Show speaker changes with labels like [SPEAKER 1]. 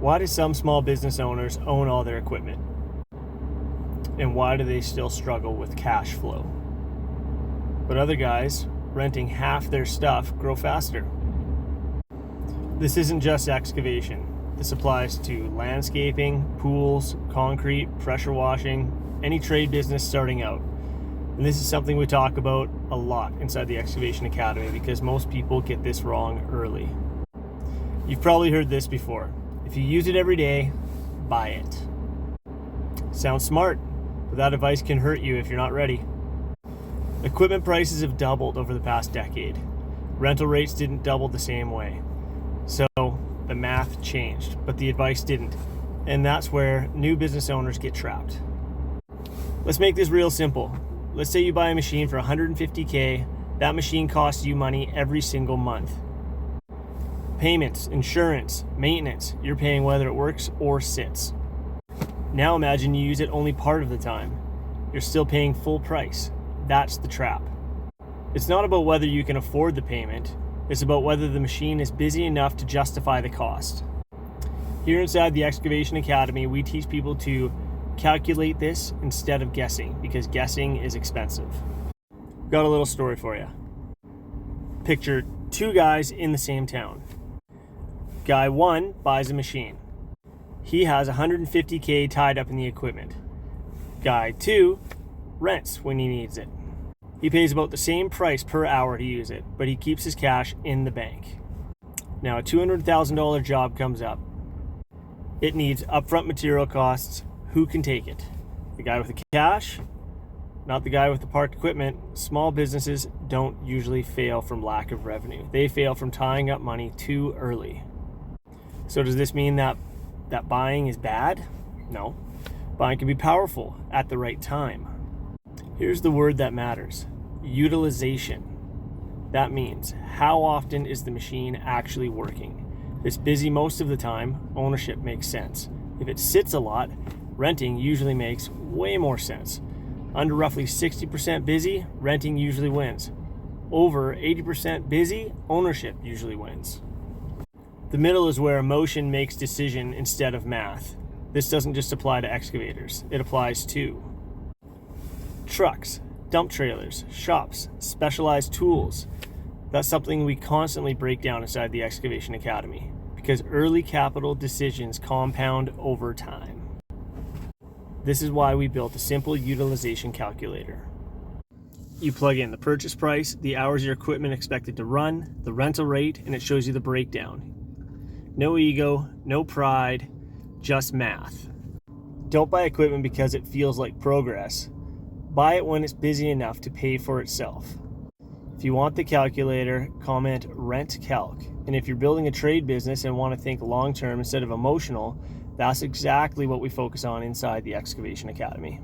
[SPEAKER 1] Why do some small business owners own all their equipment? And why do they still struggle with cash flow? But other guys, renting half their stuff, grow faster. This isn't just excavation. This applies to landscaping, pools, concrete, pressure washing, any trade business starting out. And this is something we talk about a lot inside the Excavation Academy because most people get this wrong early. You've probably heard this before. If you use it every day, buy it. Sounds smart, but that advice can hurt you if you're not ready. Equipment prices have doubled over the past decade. Rental rates didn't double the same way. So the math changed, but the advice didn't. And that's where new business owners get trapped. Let's make this real simple. Let's say you buy a machine for $150K. That machine costs you money every single month. Payments, insurance, maintenance, you're paying whether it works or sits. Now imagine you use it only part of the time. You're still paying full price. That's the trap. It's not about whether you can afford the payment. It's about whether the machine is busy enough to justify the cost. Here inside the Excavation Academy, we teach people to calculate this instead of guessing, because guessing is expensive. Got a little story for you. Picture two guys in the same town. Guy one buys a machine. He has $150K tied up in the equipment. Guy two rents when he needs it. He pays about the same price per hour to use it, but he keeps his cash in the bank. Now a $200,000 job comes up. It needs upfront material costs. Who can take it? The guy with the cash? Not the guy with the parked equipment. Small businesses don't usually fail from lack of revenue. They fail from tying up money too early. So does this mean that buying is bad? No. Buying can be powerful at the right time. Here's the word that matters. Utilization. That means how often is the machine actually working? If it's busy most of the time, ownership makes sense. If it sits a lot, renting usually makes way more sense. Under roughly 60% busy, renting usually wins. Over 80% busy, ownership usually wins. The middle is where emotion makes decision instead of math. This doesn't just apply to excavators. It applies to trucks, dump trailers, shops, specialized tools. That's something we constantly break down inside the Excavation Academy because early capital decisions compound over time. This is why we built a simple utilization calculator. You plug in the purchase price, the hours your equipment expected to run, the rental rate, and it shows you the breakdown. No ego, no pride, just math. Don't buy equipment because it feels like progress. Buy it when it's busy enough to pay for itself. If you want the calculator, comment rent calc. And if you're building a trade business and want to think long-term instead of emotional, that's exactly what we focus on inside the Excavation Academy.